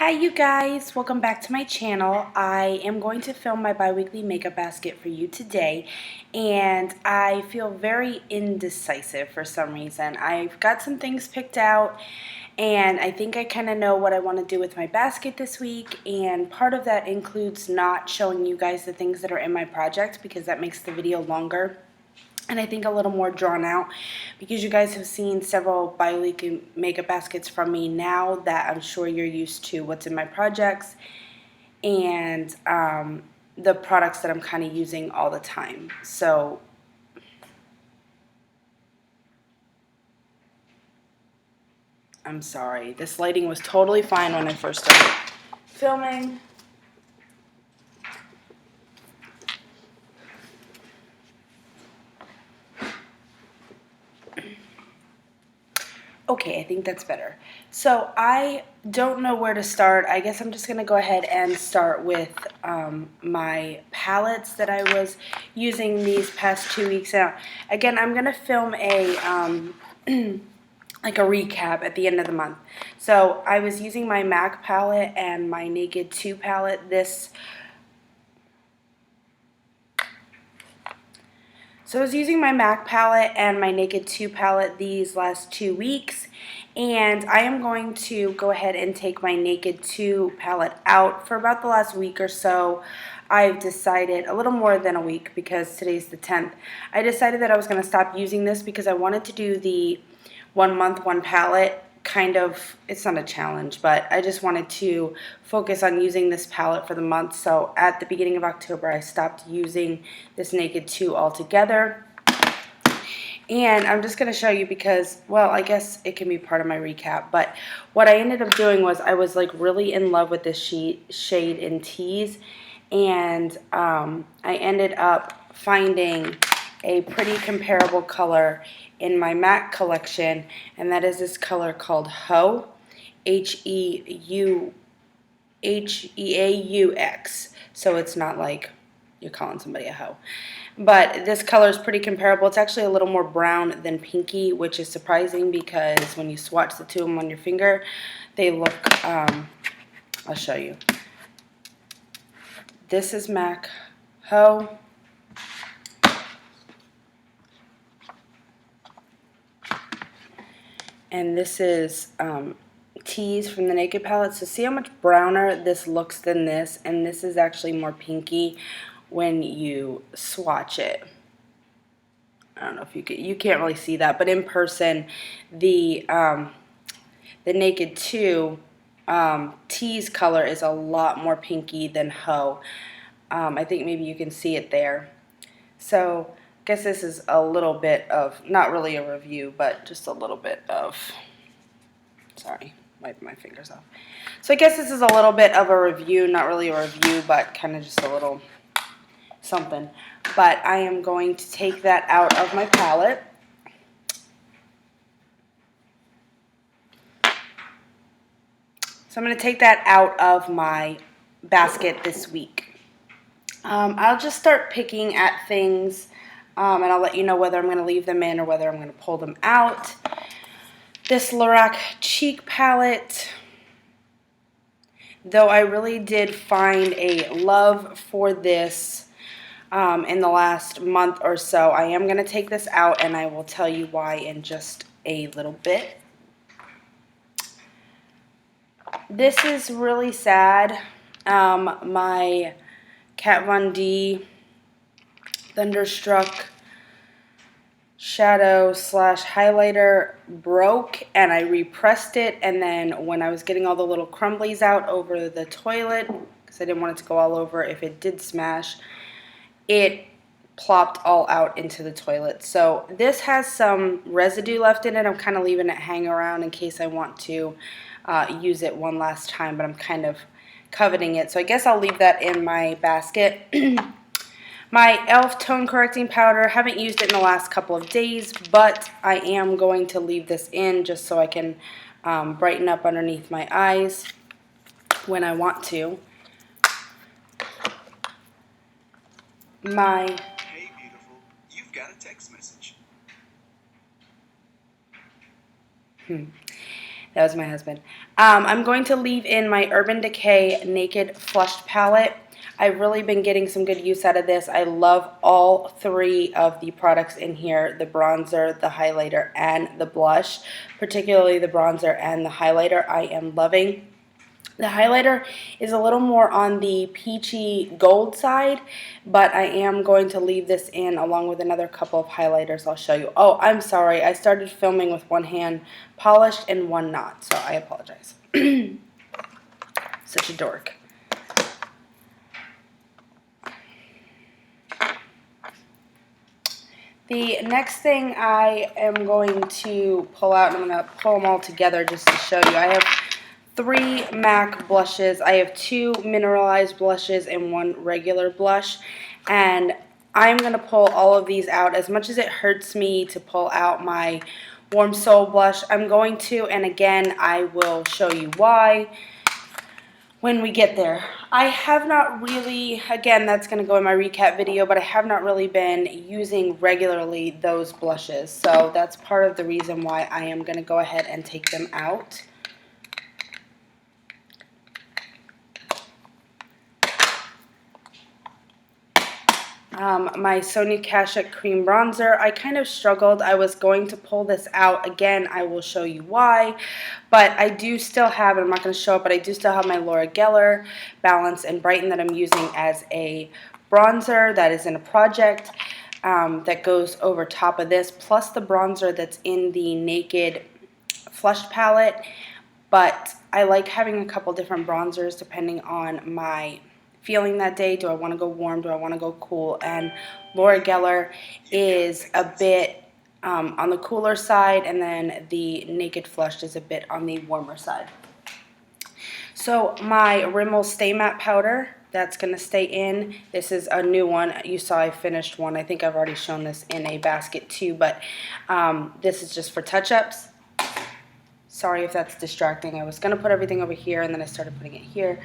Hi you guys, welcome back to my channel. I am going to film my bi-weekly makeup basket for you today, and I feel very indecisive for some reason. I've got some things picked out and I think I kind of know what I want to do with my basket this week, and part of that includes not showing you guys the things that are in my project because that makes the video longer. And I think a little more drawn out because you guys have seen several bi-weekly makeup baskets from me now that I'm sure you're used to what's in my projects and the products that I'm kind of using all the time. So I'm sorry. This lighting was totally fine when I first started filming. Okay, I think that's better. So I don't know where to start. I guess I'm just going to go ahead and start with my palettes that I was using these past 2 weeks. Now, again, I'm going to film a like a recap at the end of the month. So I was using my MAC palette and my Naked 2 palette So I was using my MAC palette and my Naked 2 palette these last 2 weeks, and I am going to go ahead and take my Naked 2 palette out for about the last week or so. I've decided, a little more than a week because today's the 10th, I decided that I was going to stop using this because I wanted to do the 1 month, 1 palette kind of. It's not a challenge, but I just wanted to focus on using this palette for the month. So at the beginning of October, I stopped using this Naked 2 altogether. And I'm just going to show you because, well, I guess it can be part of my recap, but what I ended up doing was I was like really in love with this shade in Tease, and I ended up finding a pretty comparable color in my MAC collection, and that is this color called Heu, Heeaux. So it's not like you're calling somebody a hoe. But this color is pretty comparable. It's actually a little more brown than pinky, which is surprising because when you swatch the two of them on your finger, they look, I'll show you. This is MAC Heu. And this is Tease from the Naked palette. So see how much browner this looks than this, and this is actually more pinky when you swatch it. I don't know if you can't really see that, but in person, the Naked 2 Tease color is a lot more pinky than Heu. I think maybe you can see it there. So I guess this is a little bit of, not really a review, but just a little bit of, sorry, wipe my fingers off. So I guess this is a little bit of a review, not really a review, but kind of just a little something. But I am going to take that out of my palette. So I'm going to take that out of my basket this week. I'll just start picking at things, and I'll let you know whether I'm going to leave them in or whether I'm going to pull them out. This Loreal cheek palette, though I really did find a love for this in the last month or so, I am going to take this out, and I will tell you why in just a little bit. This is really sad. My Kat Von D Thunderstruck shadow / highlighter broke, and I repressed it, and then when I was getting all the little crumblies out over the toilet, because I didn't want it to go all over if it did smash, it plopped all out into the toilet. So this has some residue left in it. I'm kind of leaving it hang around in case I want to use it one last time, but I'm kind of coveting it. So I guess I'll leave that in my basket. My e.l.f. tone correcting powder, haven't used it in the last couple of days, but I am going to leave this in just so I can brighten up underneath my eyes when I want to. Hey beautiful, you've got a text message. That was my husband. I'm going to leave in my Urban Decay Naked Flushed Palette. I've really been getting some good use out of this. I love all three of the products in here, the bronzer, the highlighter, and the blush. Particularly the bronzer and the highlighter I am loving. The highlighter is a little more on the peachy gold side, but I am going to leave this in along with another couple of highlighters I'll show you. Oh, I'm sorry. I started filming with one hand polished and one not, so I apologize. Such a dork. The next thing I am going to pull out, and I'm going to pull them all together just to show you. I have 3 MAC blushes. I have 2 mineralized blushes and 1 regular blush. And I'm going to pull all of these out. As much as it hurts me to pull out my Warm Soul blush, I'm going to, and again, I will show you why when we get there. I have not really, again, that's going to go in my recap video, but I have not really been using regularly those blushes. So that's part of the reason why I am going to go ahead and take them out. My Sonia Kashuk Cream Bronzer, I kind of struggled. I was going to pull this out. Again, I will show you why. But I do still have, and I'm not going to show it, but I do still have my Loreal Balance and Brighten that I'm using as a bronzer that is in a project that goes over top of this, plus the bronzer that's in the Naked Flushed palette. But I like having a couple different bronzers depending on my feeling that day. Do I want to go warm? Do I want to go cool? And Loreal is a bit on the cooler side, and then the Naked Flushed is a bit on the warmer side. So my Rimmel Stay Matte Powder, that's going to stay in. This is a new one. You saw I finished one. I think I've already shown this in a basket too, but this is just for touch-ups. Sorry if that's distracting. I was going to put everything over here, and then I started putting it here.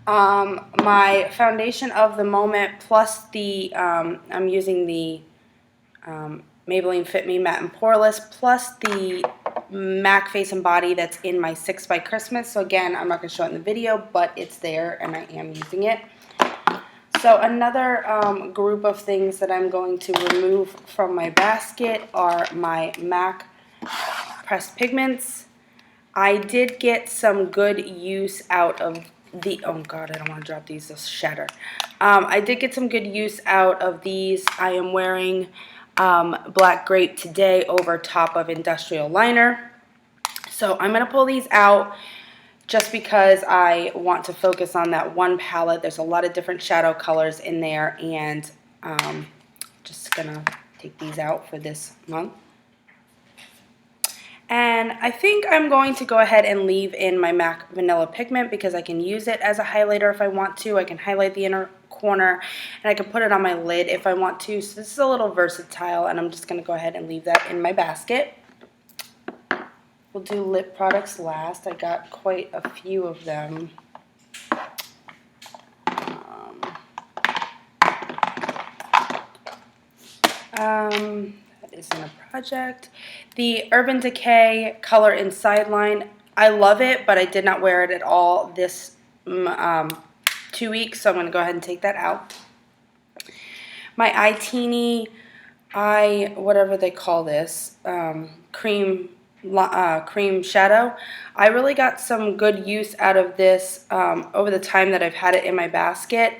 My foundation of the moment, plus the, I'm using the Maybelline Fit Me Matte and Poreless, plus the MAC Face and Body that's in my 6 by Christmas. So again, I'm not going to show it in the video, but it's there, and I am using it. So another group of things that I'm going to remove from my basket are my MAC Pressed Pigments. I did get some good use out of the, oh god, I don't want to drop these, they'll shatter. I did get some good use out of these. I am wearing Black Grape today over top of Industrial Liner. So I'm going to pull these out just because I want to focus on that one palette. There's a lot of different shadow colors in there, and just going to take these out for this month. And I think I'm going to go ahead and leave in my MAC Vanilla Pigment because I can use it as a highlighter if I want to. I can highlight the inner corner, and I can put it on my lid if I want to. So this is a little versatile, and I'm just going to go ahead and leave that in my basket. We'll do lip products last. I got quite a few of them. That is in a project. The Urban Decay Color in Sideline, I love it, but I did not wear it at all this 2 weeks, so I'm going to go ahead and take that out. My iTeeny, whatever they call this, cream shadow. I really got some good use out of this over the time that I've had it in my basket.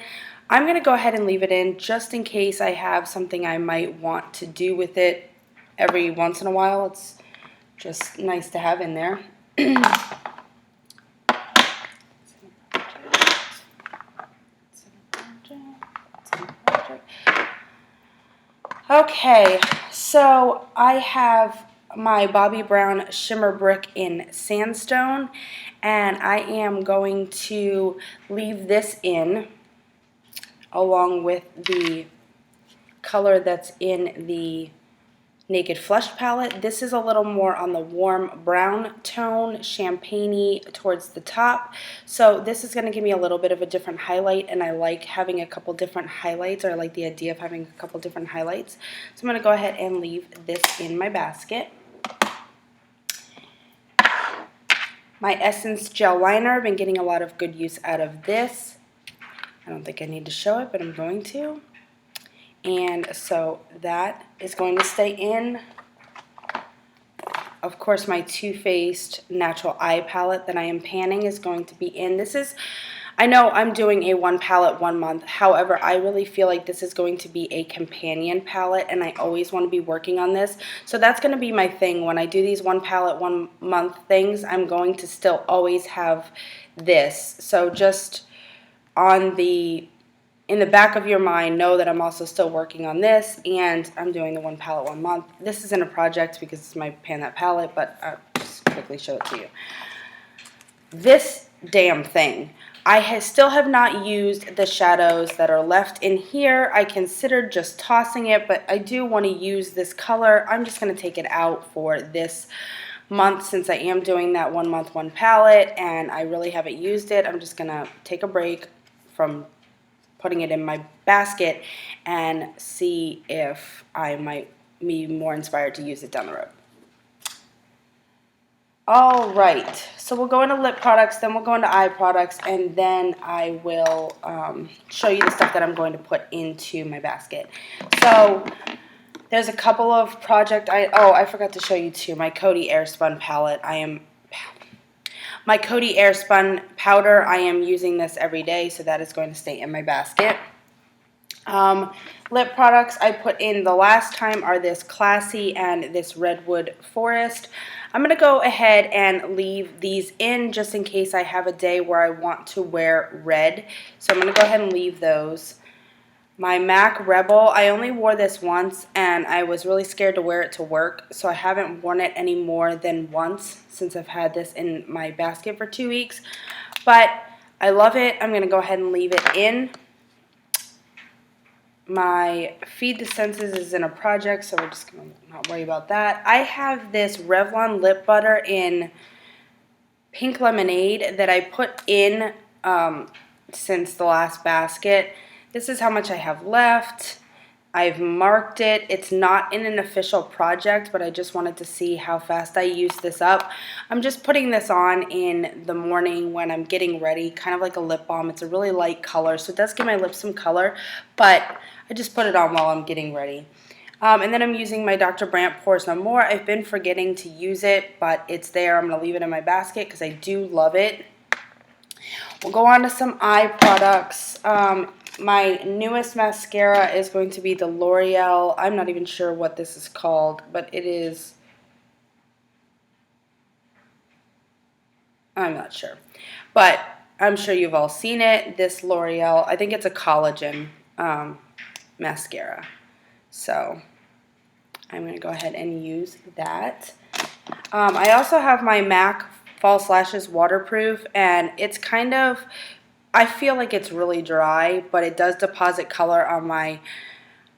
I'm going to go ahead and leave it in just in case I have something I might want to do with it every once in a while. It's just nice to have in there. Okay, so I have my Bobbi Brown Shimmer Brick in Sandstone, and I am going to leave this in along with the color that's in the Naked Flushed palette. This is a little more on the warm brown tone, champagne-y towards the top. So this is going to give me a little bit of a different highlight, and I like having a couple different highlights, or I like the idea of having a couple different highlights. So I'm going to go ahead and leave this in my basket. My Essence Gel Liner. I've been getting a lot of good use out of this. I don't think I need to show it, but I'm going to. And so that is going to stay in. Of course, my Too Faced Natural Eye Palette that I am panning is going to be in. This is, I know I'm doing a one palette 1 month. However, I really feel like this is going to be a companion palette, and I always want to be working on this. So that's going to be my thing. When I do these one palette 1 month things, I'm going to still always have this. So just in the back of your mind, know that I'm also still working on this, and I'm doing the one palette 1 month. This isn't a project because it's my Pan That palette, but I'll just quickly show it to you. This damn thing. I still have not used the shadows that are left in here. I considered just tossing it, but I do want to use this color. I'm just going to take it out for this month since I am doing that 1 month, one palette, and I really haven't used it. I'm just going to take a break from putting it in my basket and see if I might be more inspired to use it down the road. All right, so we'll go into lip products, then we'll go into eye products, and then I will show you the stuff that I'm going to put into my basket. So there's a couple of I forgot to show you too, my Coty Airspun palette. My Coty Airspun powder, I am using this every day, so that is going to stay in my basket. Lip products I put in the last time are this Classy and this Redwood Forest. I'm going to go ahead and leave these in just in case I have a day where I want to wear red. So I'm going to go ahead and leave those. My MAC Rebel, I only wore this once and I was really scared to wear it to work, so I haven't worn it any more than once since I've had this in my basket for 2 weeks. But I love it. I'm going to go ahead and leave it in. My Feed the Senses is in a project, so we're just going to not worry about that. I have this Revlon lip butter in Pink Lemonade that I put in since the last basket. This is how much I have left. I've marked it. It's not in an official project, but I just wanted to see how fast I use this up. I'm just putting this on in the morning when I'm getting ready, kind of like a lip balm. It's a really light color, so it does give my lips some color, but I just put it on while I'm getting ready. And then I'm using my Dr. Brandt Pores No More. I've been forgetting to use it, but it's there. I'm going to leave it in my basket because I do love it. We'll go on to some eye products. My newest mascara is going to be the Loreal. I'm not even sure what this is called, but it is, I'm not sure. But I'm sure you've all seen it, this Loreal. I think it's a collagen mascara. So I'm going to go ahead and use that. I also have my MAC False Lashes Waterproof, and it's kind of, I feel like it's really dry, but it does deposit color on my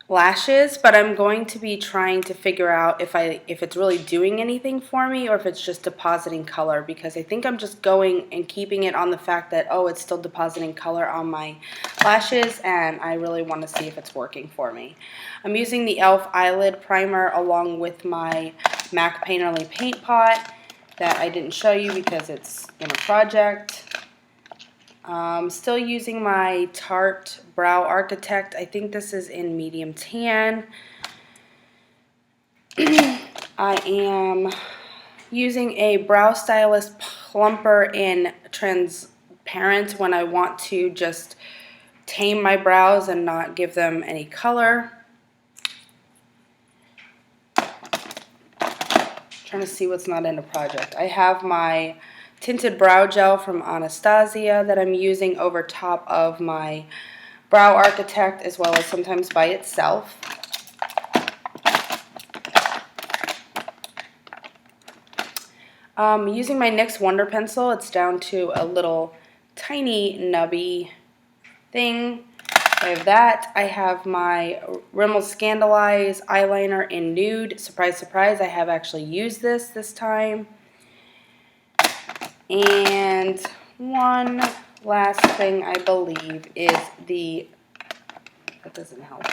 lashes, but I'm going to be trying to figure out if it's really doing anything for me or if it's just depositing color, because I think I'm just going and keeping it on the fact that, oh, it's still depositing color on my lashes, and I really want to see if it's working for me. I'm using the e.l.f. Eyelid Primer along with my MAC Painterly Paint Pot that I didn't show you because it's in a project. Still using my Tarte Brow Architect. I think this is in medium tan. I am using a Brow Stylist Plumper in transparent when I want to just tame my brows and not give them any color. Trying to see what's not in a project. I have my tinted brow gel from Anastasia that I'm using over top of my Brow Architect, as well as sometimes by itself. Using my NYX Wonder Pencil. It's down to a little tiny nubby thing. I have that. I have my Rimmel Scandalize eyeliner in nude. Surprise, surprise, I have actually used this time. And one last thing I believe is that doesn't help,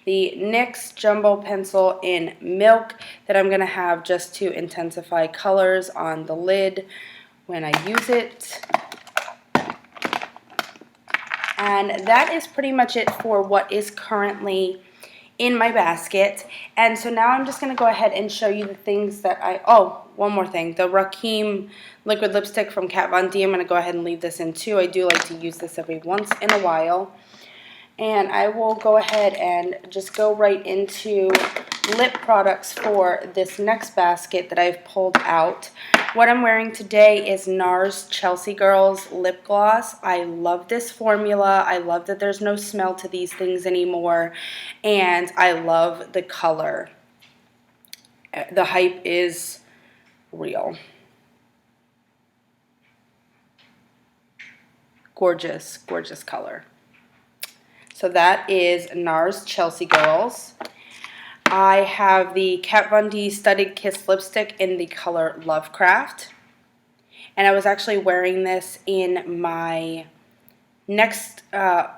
the NYX Jumbo Pencil in Milk that I'm going to have just to intensify colors on the lid when I use it. And that is pretty much it for what is currently in my basket. And so now I'm just going to go ahead and show you the things that oh, one more thing. The Rakim liquid lipstick from Kat Von D. I'm going to go ahead and leave this in too. I do like to use this every once in a while. And I will go ahead and just go right into lip products for this next basket that I've pulled out. What I'm wearing today is NARS Chelsea Girls lip gloss. I love this formula. I love that there's no smell to these things anymore. And I love the color. The hype is real. Gorgeous, gorgeous color. So that is NARS Chelsea Girls. I have the Kat Von D Studded Kiss lipstick in the color Lovecraft. And I was actually wearing this in my next couple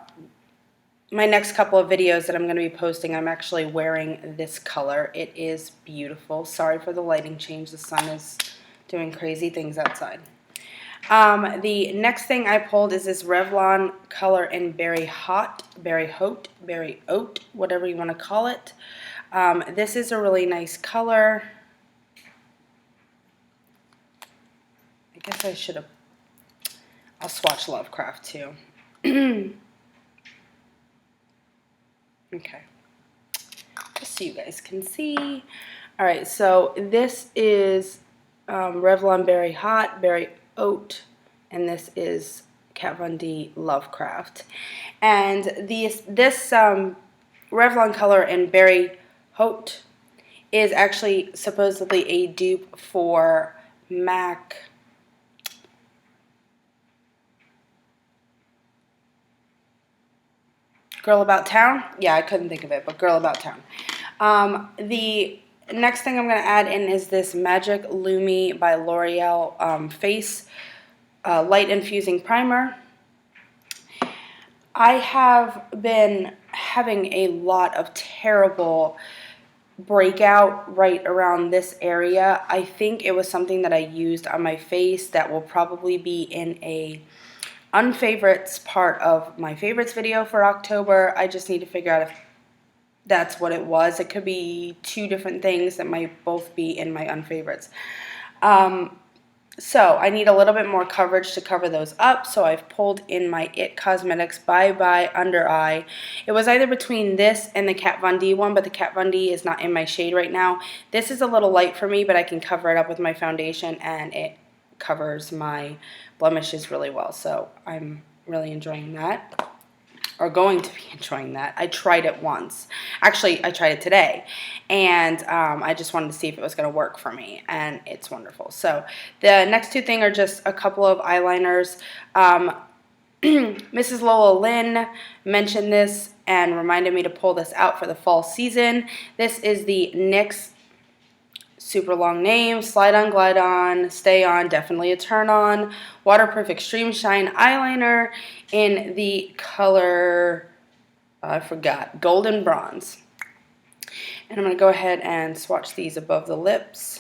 of videos that I'm going to be posting. I'm actually wearing this color. It is beautiful. Sorry for the lighting change. The sun is doing crazy things outside. The next thing I pulled is this Revlon color in Berry Hot, Berry Oat, whatever you want to call it. This is a really nice color. I guess I should have, I'll swatch Lovecraft too. Okay, just so you guys can see. All right, so this is Revlon Berry Hot, Berry Oat, and this is Kat Von D Lovecraft. And this Revlon color in Berry Oat is actually supposedly a dupe for MAC. Girl About Town? Yeah, I couldn't think of it, but Girl About Town. The next thing I'm going to add in is this Magic Lumi by Loreal Face Light Infusing Primer. I have been having a lot of terrible breakout right around this area. I think it was something that I used on my face that will probably be in a unfavorites part of my favorites video for October. I just need to figure out if that's what it was. It could be two different things that might both be in my unfavorites. So I need a little bit more coverage to cover those up, so I've pulled in my IT Cosmetics Bye Bye Under Eye. It was either between this and the Kat Von D one, but the Kat Von D is not in my shade right now. This is a little light for me, but I can cover it up with my foundation, and it covers my blemishes really well, so I'm really enjoying that. Or going to be enjoying that. I tried it once. Actually, I tried it today, and I just wanted to see if it was going to work for me, and it's wonderful. So the next two things are just a couple of eyeliners. Mrs. Lola Lynn mentioned this and reminded me to pull this out for the fall season. This is the NYX super long name, Slide On, Glide On, Stay On, Definitely a Turn On, Waterproof Extreme Shine Eyeliner in the color, I forgot, Golden Bronze. And I'm going to go ahead and swatch these above the lips.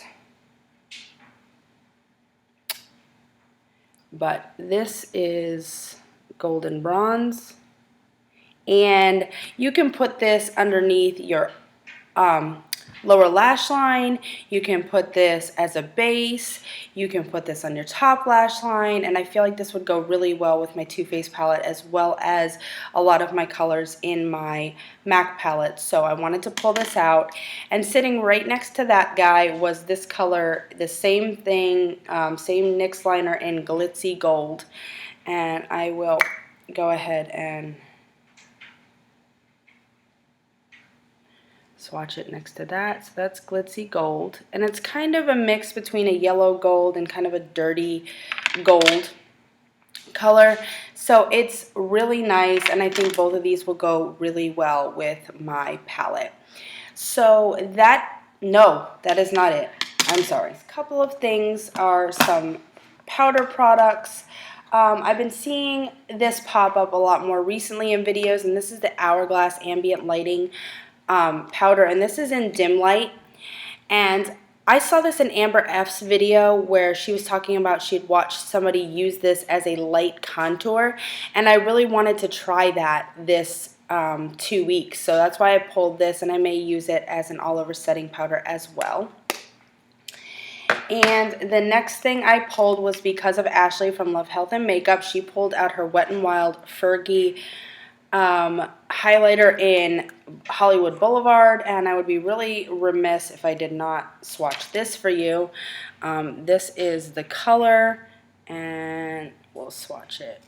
But this is Golden Bronze. And you can put this underneath your lower lash line. You can put this as a base. You can put this on your top lash line, and I feel like this would go really well with my Too Faced palette as well as a lot of my colors in my MAC palette. So I wanted to pull this out, and sitting right next to that guy was this color, the same thing, same NYX liner in Glitzy Gold, and I will go ahead and swatch it next to that. So that's Glitzy Gold. And it's kind of a mix between a yellow gold and kind of a dirty gold color. So it's really nice, and I think both of these will go really well with my palette. So that is not it. I'm sorry. A couple of things are some powder products. I've been seeing this pop up a lot more recently in videos, and this is the Hourglass Ambient Lighting powder, and this is in dim light, and I saw this in Amber F's video where she was talking about she had watched somebody use this as a light contour, and I really wanted to try that this 2 weeks. So that's why I pulled this, and I may use it as an all-over setting powder as well. And the next thing I pulled was because of Ashley from Love, Health, and Makeup. She pulled out her Wet n Wild Fergie highlighter in Hollywood Boulevard, and I would be really remiss if I did not swatch this for you. This is the color, and we'll swatch it.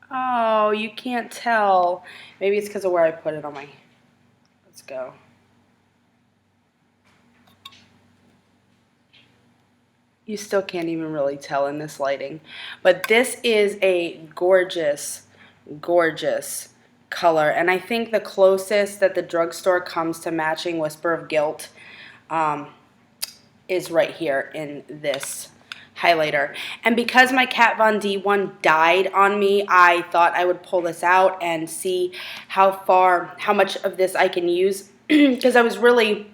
Oh, you can't tell. Maybe it's because of where I put it on my... Let's go. You still can't even really tell in this lighting. But this is a gorgeous, gorgeous color. And I think the closest that the drugstore comes to matching Whisper of Guilt is right here in this highlighter. And because my Kat Von D one died on me, I thought I would pull this out and see how much of this I can use. Because I was really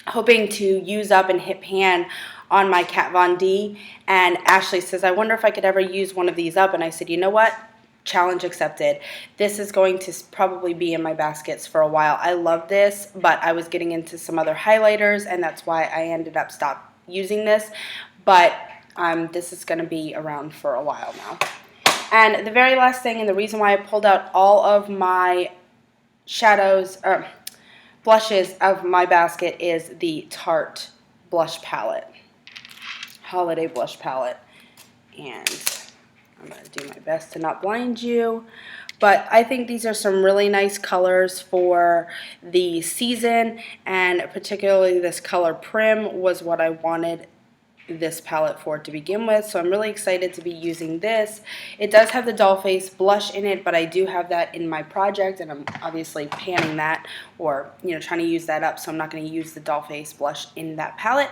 hoping to use up and hit pan on my Kat Von D, and Ashley says, I wonder if I could ever use one of these up, and I said, you know what? Challenge accepted. This is going to probably be in my baskets for a while. I love this, but I was getting into some other highlighters, and that's why I ended up stop using this, but this is going to be around for a while now. And the very last thing, and the reason why I pulled out all of my shadows, or blushes of my basket, is the Tarte blush palette. Holiday blush palette, and I'm going to do my best to not blind you, but I think these are some really nice colors for the season, and particularly this color Prim was what I wanted this palette for to begin with, so I'm really excited to be using this. It does have the Dollface blush in it, but I do have that in my project, and I'm obviously panning that, or trying to use that up, so I'm not going to use the Dollface blush in that palette.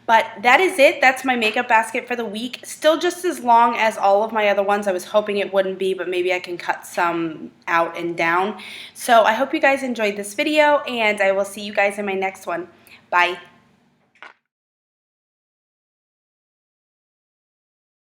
But that is it. That's my makeup basket for the week. Still just as long as all of my other ones. I was hoping it wouldn't be, but maybe I can cut some out and down. So I hope you guys enjoyed this video, and I will see you guys in my next one. Bye.